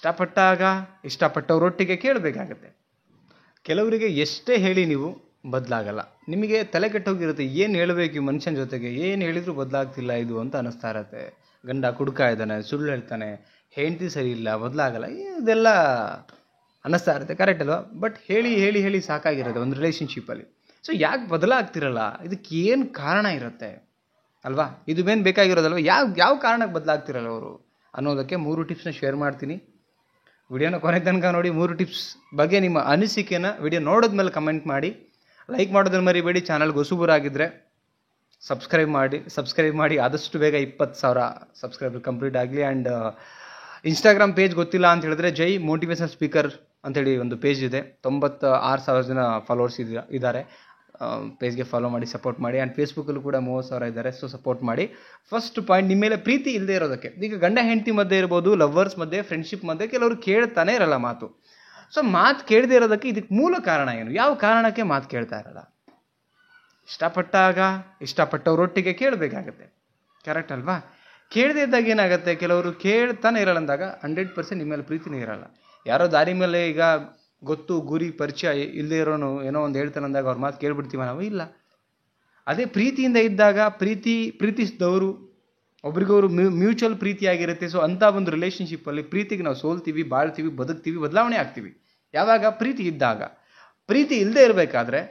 ಇಷ್ಟಪಟ್ಟಾಗ ಇಷ್ಟಪಟ್ಟವರೊಟ್ಟಿಗೆ ಕೇಳಬೇಕಾಗತ್ತೆ. ಕೆಲವರಿಗೆ ಎಷ್ಟೇ ಹೇಳಿ ನೀವು ಬದಲಾಗಲ್ಲ. ನಿಮಗೆ ತಲೆ ಕೆಟ್ಟೋಗಿರುತ್ತೆ, ಏನು ಹೇಳಬೇಕು ಈ ಮನುಷ್ಯನ ಜೊತೆಗೆ, ಏನು ಹೇಳಿದರೂ ಬದಲಾಗ್ತಿಲ್ಲ ಇದು ಅಂತ ಅನ್ನಿಸ್ತಾ ಇರತ್ತೆ. ಗಂಡ ಕುಡ್ಕ ಇದ್ದಾನೆ, ಸುಳ್ಳು ಹೇಳ್ತಾನೆ, ಹೆಂಡತಿ ಸರಿ ಇಲ್ಲ, ಬದಲಾಗಲ್ಲ, ಇದೆಲ್ಲ ಅನ್ನಿಸ್ತಾ ಇರುತ್ತೆ. ಕರೆಕ್ಟ್ ಅಲ್ವಾ? ಬಟ್ ಹೇಳಿ ಹೇಳಿ ಹೇಳಿ ಸಾಕಾಗಿರುತ್ತೆ ಒಂದು ರಿಲೇಷನ್ಶಿಪ್ಪಲ್ಲಿ. ಸೊ ಯಾಕೆ ಬದಲಾಗ್ತಿರಲ್ಲ, ಇದಕ್ಕೆ ಏನು ಕಾರಣ ಇರುತ್ತೆ ಅಲ್ವಾ? ಇದು ಏನು ಬೇಕಾಗಿರೋದಲ್ವ, ಯಾವ ಕಾರಣಕ್ಕೆ ಬದಲಾಗ್ತಿರಲ್ಲ ಅವರು ಅನ್ನೋದಕ್ಕೆ 3 ಟಿಪ್ಸ್ನ ಶೇರ್ ಮಾಡ್ತೀನಿ. ವಿಡಿಯೋನ ಕೊನೆ ತನಕ ನೋಡಿ. 3 ಟಿಪ್ಸ್ ಬಗ್ಗೆ ನಿಮ್ಮ ಅನಿಸಿಕೆನ ವಿಡಿಯೋ ನೋಡಿದ್ಮೇಲೆ ಕಮೆಂಟ್ ಮಾಡಿ. ಲೈಕ್ ಮಾಡೋದನ್ನು ಮರಿಬೇಡಿ. ಚಾನಲ್ಗೆ ಹೊಸಬರಾಗಿದ್ದರೆ ಸಬ್ಸ್ಕ್ರೈಬ್ ಮಾಡಿ ಆದಷ್ಟು ಬೇಗ 20,000 ಸಬ್ಸ್ಕ್ರೈಬರ್ ಕಂಪ್ಲೀಟ್ ಆಗಲಿ. ಆ್ಯಂಡ್ ಇನ್ಸ್ಟಾಗ್ರಾಮ್ ಪೇಜ್ ಗೊತ್ತಿಲ್ಲ ಅಂತ ಹೇಳಿದ್ರೆ ಜೈ ಮೋಟಿವೇಶನಲ್ ಸ್ಪೀಕರ್ ಅಂತೇಳಿ ಒಂದು ಪೇಜ್ ಇದೆ. 96,000 ಜನ ಫಾಲೋವರ್ಸ್ ಇದ್ದಾರೆ. ಪೇಜ್ಗೆ ಫಾಲೋ ಮಾಡಿ, ಸಪೋರ್ಟ್ ಮಾಡಿ. ಆ್ಯಂಡ್ ಫೇಸ್ಬುಕ್ಕಲ್ಲೂ ಕೂಡ 30,000 ಇದ್ದಾರೆ. ಸೊ ಸಪೋರ್ಟ್ ಮಾಡಿ. ಫಸ್ಟ್ ಪಾಯಿಂಟ್, ನಿಮ್ಮ ಮೇಲೆ ಪ್ರೀತಿ ಇಲ್ಲದೆ ಇರೋದಕ್ಕೆ. ಈಗ ಗಂಡ ಹೆಂಡತಿ ಮಧ್ಯೆ ಇರ್ಬೋದು, ಲವ್ವರ್ಸ್ ಮಧ್ಯೆ, ಫ್ರೆಂಡ್ಶಿಪ್ ಮಧ್ಯೆ ಕೆಲವರು ಕೇಳ್ತಾನೆ ಇರಲ್ಲ ಮಾತು. ಸೊ ಮಾತು ಕೇಳದೇ ಇರೋದಕ್ಕೆ ಇದಕ್ಕೆ ಮೂಲ ಕಾರಣ ಏನು? ಯಾವ ಕಾರಣಕ್ಕೆ ಮಾತು ಕೇಳ್ತಾ ಇರಲ್ಲ? ಇಷ್ಟಪಟ್ಟಾಗ ಇಷ್ಟಪಟ್ಟವರೊಟ್ಟಿಗೆ ಕೇಳಬೇಕಾಗತ್ತೆ. ಕರೆಕ್ಟ್ ಅಲ್ವಾ? ಕೇಳದೇ ಇದ್ದಾಗ ಏನಾಗುತ್ತೆ, ಕೆಲವರು ಕೇಳ್ತಾನೆ ಇರಲ್ಲ ಅಂದಾಗ 100% ನಿಮ್ಮ ಮೇಲೆ ಪ್ರೀತಿನೇ ಇರಲ್ಲ. ಯಾರೋ ದಾರಿ ಮೇಲೆ ಈಗ ಗೊತ್ತು ಗುರಿ ಪರಿಚಯ ಇಲ್ಲದೆ ಇರೋನು ಏನೋ ಒಂದು ಹೇಳ್ತಾನೆ ಅಂದಾಗ ಅವ್ರ ಮಾತು ಕೇಳ್ಬಿಡ್ತೀವ ನಾವು? ಇಲ್ಲ. ಅದೇ ಪ್ರೀತಿಯಿಂದ ಇದ್ದಾಗ ಪ್ರೀತಿಸಿದವರು ಒಬ್ರಿಗೊಬ್ರು ಮ್ಯೂಚುವಲ್ ಪ್ರೀತಿಯಾಗಿರುತ್ತೆ. ಸೊ ಅಂಥ ಒಂದು ರಿಲೇಷನ್ಶಿಪ್ಪಲ್ಲಿ ಪ್ರೀತಿಗೆ ನಾವು ಸೋಲ್ತೀವಿ, ಬಾಳ್ತೀವಿ, ಬದುಕ್ತೀವಿ, ಬದಲಾವಣೆ ಆಗ್ತೀವಿ. ಯಾವಾಗ? ಪ್ರೀತಿ ಇದ್ದಾಗ. ಪ್ರೀತಿ ಇಲ್ಲದೆ ಇರಬೇಕಾದ್ರೆ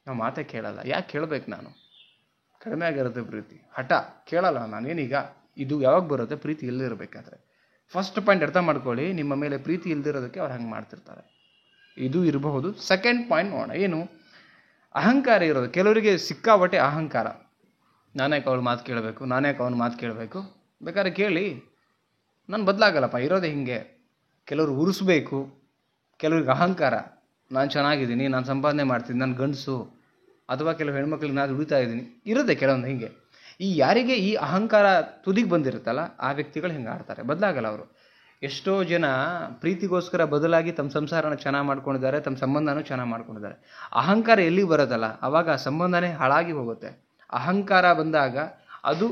ನಾವು ಮಾತೇ ಕೇಳಲ್ಲ. ಯಾಕೆ ಕೇಳಬೇಕು ನಾನು? ಕಡಿಮೆ ಆಗಿರುತ್ತೆ ಪ್ರೀತಿ, ಹಠ, ಕೇಳಲ್ಲ ನಾನೇನೀಗ. ಇದು ಯಾವಾಗ ಬರುತ್ತೆ? ಪ್ರೀತಿ ಇಲ್ಲದೆ ಇರಬೇಕಾದ್ರೆ. ಫಸ್ಟ್ ಪಾಯಿಂಟ್ ಅರ್ಥ ಮಾಡ್ಕೊಳ್ಳಿ, ನಿಮ್ಮ ಮೇಲೆ ಪ್ರೀತಿ ಇಲ್ಲದಿರೋದಕ್ಕೆ ಅವ್ರು ಹಂಗೆ ಮಾಡ್ತಿರ್ತಾರೆ. ಇದು ಇರಬಹುದು. ಸೆಕೆಂಡ್ ಪಾಯಿಂಟ್ ನೋಡೋಣ, ಏನು? ಅಹಂಕಾರ ಇರೋದು. ಕೆಲವರಿಗೆ ಸಿಕ್ಕಾಬಟ್ಟೆ ಅಹಂಕಾರ. ನಾನ್ಯಾಕೆ ಅವಳು ಮಾತು ಕೇಳಬೇಕು, ನಾನ್ಯಾಕೆ ಅವನು ಮಾತು ಕೇಳಬೇಕು, ಬೇಕಾದ್ರೆ ಕೇಳಿ, ನಾನು ಬದಲಾಗಲ್ಲಪ್ಪ, ಇರೋದೇ ಹಿಂಗೆ. ಕೆಲವರು ಉರಿಸ್ಬೇಕು, ಕೆಲವ್ರಿಗೆ ಅಹಂಕಾರ, ನಾನು ಚೆನ್ನಾಗಿದ್ದೀನಿ, ನಾನು ಸಂಪಾದನೆ ಮಾಡ್ತೀನಿ, ನಾನು ಗಂಡಸು, ಅಥವಾ ಕೆಲವು ಹೆಣ್ಮಕ್ಳಿಗೆ ನಾನು ದುಡಿತಾ ಇದ್ದೀನಿ, ಇರುತ್ತೆ ಕೆಲವೊಂದು ಹಿಂಗೆ. ಯಾರಿಗೆ ಈ ಅಹಂಕಾರ ತುದಿಗೆ ಬಂದಿರುತ್ತಲ್ಲ ಆ ವ್ಯಕ್ತಿಗಳು ಹಿಂಗೆ ಆಡ್ತಾರೆ, ಬದಲಾಗಲ್ಲ ಅವರು. ಎಷ್ಟೋ ಜನ ಪ್ರೀತಿಗೋಸ್ಕರ ಬದಲಾಗಿ ತಮ್ಮ ಸಂಸಾರನ ಚೆನ್ನಾಗಿ ಮಾಡ್ಕೊಂಡಿದ್ದಾರೆ, ತಮ್ಮ ಸಂಬಂಧನೂ ಚೆನ್ನಾಗಿ ಮಾಡ್ಕೊಂಡಿದ್ದಾರೆ. ಅಹಂಕಾರ ಎಲ್ಲಿಗೆ ಬರೋದಲ್ಲ ಆವಾಗ ಆ ಸಂಬಂಧನೇ ಹಾಳಾಗಿ ಹೋಗುತ್ತೆ. ಅಹಂಕಾರ ಬಂದಾಗ ಅದು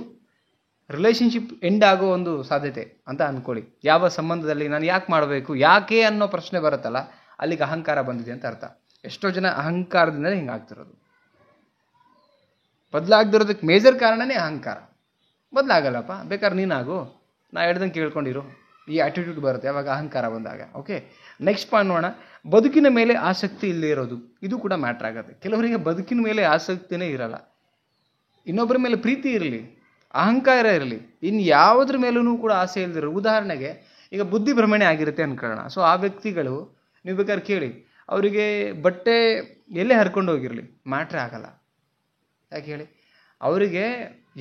ರಿಲೇಷನ್ಶಿಪ್ ಎಂಡ್ ಆಗೋ ಒಂದು ಸಾಧ್ಯತೆ ಅಂತ ಅಂದ್ಕೊಳ್ಳಿ. ಯಾವ ಸಂಬಂಧದಲ್ಲಿ ನಾನು ಯಾಕೆ ಮಾಡಬೇಕು, ಯಾಕೆ ಅನ್ನೋ ಪ್ರಶ್ನೆ ಬರುತ್ತಲ್ಲ ಅಲ್ಲಿಗೆ ಅಹಂಕಾರ ಬಂದಿದೆ ಅಂತ ಅರ್ಥ. ಎಷ್ಟೋ ಜನ ಅಹಂಕಾರದಿಂದಲೇ ಹಿಂಗಾಗ್ತಿರೋದು. ಬದಲಾಗದಿರೋದಕ್ಕೆ ಮೇಜರ್ ಕಾರಣನೇ ಅಹಂಕಾರ. ಬದಲಾಗಲ್ಲಪ್ಪ, ಬೇಕಾದ್ರೆ ನೀನಾಗು, ನಾ ಹೇಳ್ದಂಗೆ ಕೇಳ್ಕೊಂಡಿರು, ಈ ಆಟಿಟ್ಯೂಡ್ ಬರುತ್ತೆ ಯಾವಾಗ? ಅಹಂಕಾರ ಬಂದಾಗ. ಓಕೆ, ನೆಕ್ಸ್ಟ್ ಪಾಯಿಂಟ್ ನೋಡೋಣ. ಬದುಕಿನ ಮೇಲೆ ಆಸಕ್ತಿ ಇಲ್ಲದೆ ಇರೋದು. ಇದು ಕೂಡ ಮ್ಯಾಟ್ರ್ ಆಗುತ್ತೆ. ಕೆಲವರಿಗೆ ಬದುಕಿನ ಮೇಲೆ ಆಸಕ್ತಿನೇ ಇರಲ್ಲ. ಇನ್ನೊಬ್ಬರ ಮೇಲೆ ಪ್ರೀತಿ ಇರಲಿ, ಅಹಂಕಾರ ಇರಲಿ, ಇನ್ನು ಯಾವುದ್ರ ಮೇಲೂ ಕೂಡ ಆಸೆ ಇಲ್ದಿರೋ. ಉದಾಹರಣೆಗೆ ಈಗ ಬುದ್ಧಿ ಭ್ರಮಣೆ ಆಗಿರುತ್ತೆ ಅನ್ಕೊಳ್ಳೋಣ. ಸೊ ಆ ವ್ಯಕ್ತಿಗಳು ನೀವು ಬೇಕಾದ್ರೆ ಕೇಳಿ, ಅವರಿಗೆ ಬಟ್ಟೆ ಎಲ್ಲೇ ಹರ್ಕೊಂಡು ಹೋಗಿರಲಿ ಮ್ಯಾಟ್ರೇ ಆಗಲ್ಲ. ಯಾಕೆ ಹೇಳಿ? ಅವರಿಗೆ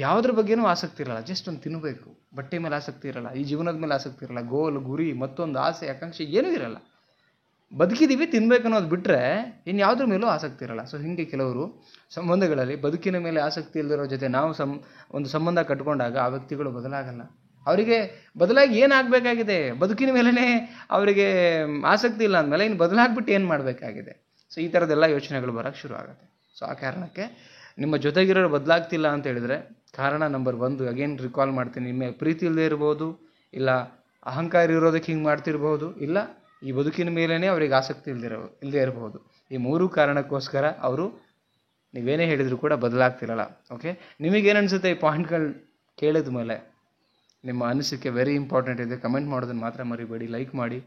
ಯಾವುದ್ರ ಬಗ್ಗೆನೂ ಆಸಕ್ತಿ ಇರಲ್ಲ. ಜಸ್ಟ್ ಒಂದು ತಿನ್ನಬೇಕು, ಬಟ್ಟೆ ಮೇಲೆ ಆಸಕ್ತಿ ಇರಲ್ಲ, ಈ ಜೀವನದ ಮೇಲೆ ಆಸಕ್ತಿ ಇರಲ್ಲ, ಗೋಲ್ ಗುರಿ ಮತ್ತೊಂದು ಆಸೆ ಆಕಾಂಕ್ಷೆ ಏನೂ ಇರಲ್ಲ. ಬದುಕಿದ್ದೀವಿ, ತಿನ್ಬೇಕು ಅನ್ನೋದು ಬಿಟ್ಟರೆ ಇನ್ಯಾವುದ್ರ ಮೇಲೂ ಆಸಕ್ತಿ ಇರಲ್ಲ. ಸೊ ಹೀಗೆ ಕೆಲವರು ಸಂಬಂಧಗಳಲ್ಲಿ ಬದುಕಿನ ಮೇಲೆ ಆಸಕ್ತಿ ಇಲ್ಲದಿರೋ ಜೊತೆ ನಾವು ಒಂದು ಸಂಬಂಧ ಕಟ್ಕೊಂಡಾಗ ಆ ವ್ಯಕ್ತಿಗಳು ಬದಲಾಗಲ್ಲ. ಅವರಿಗೆ ಬದಲಾಗಿ ಏನಾಗಬೇಕಾಗಿದೆ? ಬದುಕಿನ ಮೇಲೇ ಅವರಿಗೆ ಆಸಕ್ತಿ ಇಲ್ಲ ಅಂದಮೇಲೆ ಇನ್ನು ಬದಲಾಗ್ಬಿಟ್ಟು ಏನು ಮಾಡಬೇಕಾಗಿದೆ? ಸೊ ಈ ಥರದ್ದೆಲ್ಲ ಯೋಚನೆಗಳು ಬರೋಕ್ಕೆ ಶುರು ಆಗುತ್ತೆ. ಸೊ ಆ ಕಾರಣಕ್ಕೆ ನಿಮ್ಮ ಜೊತೆಗಿರೋರು ಬದಲಾಗ್ತಿಲ್ಲ ಅಂತ ಹೇಳಿದ್ರೆ ಕಾರಣ ನಂಬರ್ 1 ಅಗೇನ್ ರಿಕಾಲ್ ಮಾಡ್ತೀನಿ, ನಿಮ್ಮ ಪ್ರೀತಿ ಇಲ್ಲದೆ ಇರ್ಬೋದು, ಇಲ್ಲ ಅಹಂಕಾರ ಇರೋದಕ್ಕೆ ಹಿಂಗೆ ಮಾಡ್ತಿರ್ಬೋದು, ಇಲ್ಲ ಈ ಬದುಕಿನ ಮೇಲೇ ಅವ್ರಿಗೆ ಆಸಕ್ತಿ ಇಲ್ಲದೆ ಇರಬಹುದು. ಈ 3 ಕಾರಣಕ್ಕೋಸ್ಕರ ಅವರು ನೀವೇನೇ ಹೇಳಿದರೂ ಕೂಡ ಬದಲಾಗ್ತಿರಲ್ಲ. ಓಕೆ, ನಿಮಗೇನು ಅನಿಸುತ್ತೆ ಈ ಪಾಯಿಂಟ್ಗಳು ಕೇಳಿದ ಮೇಲೆ? ನಿಮ್ಮ ಅನಿಸಿಕೆ ವೆರಿ ಇಂಪಾರ್ಟೆಂಟ್ ಇದೆ. ಕಮೆಂಟ್ ಮಾಡೋದನ್ನು ಮಾತ್ರ ಮರಿಬೇಡಿ. ಲೈಕ್ ಮಾಡಿ.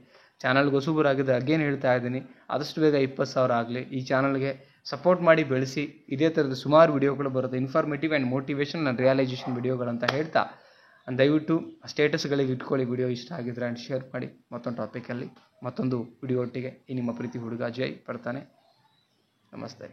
ಚಾನಲ್ಗೆ ಹೊಸಬರಾಗಿದೆ ಅಗೇನ್ ಹೇಳ್ತಾ ಇದ್ದೀನಿ, ಆದಷ್ಟು ಬೇಗ 20,000 ಆಗಲಿ. ಈ ಚಾನಲ್ಗೆ ಸಪೋರ್ಟ್ ಮಾಡಿ ಬೆಳೆಸಿ. ಇದೇ ಥರದ ಸುಮಾರು ವಿಡಿಯೋಗಳು ಬರುತ್ತೆ, informative and motivation and realisation ವಿಡಿಯೋಗಳಂತ ಹೇಳ್ತಾ, ದಯವಿಟ್ಟು ಸ್ಟೇಟಸ್ಗಳಿಗೆ ಇಟ್ಕೊಳ್ಳಿ ವಿಡಿಯೋ ಇಷ್ಟ ಆಗಿದ್ರೆ ಆ್ಯಂಡ್ ಶೇರ್ ಮಾಡಿ. ಮತ್ತೊಂದು ಟಾಪಿಕಲ್ಲಿ ಮತ್ತೊಂದು ವಿಡಿಯೋ ಒಟ್ಟಿಗೆ ಈ ನಿಮ್ಮ ಪ್ರೀತಿ ಹುಡುಗ ಜೈ ಬರ್ತಾನೆ. ನಮಸ್ತೆ.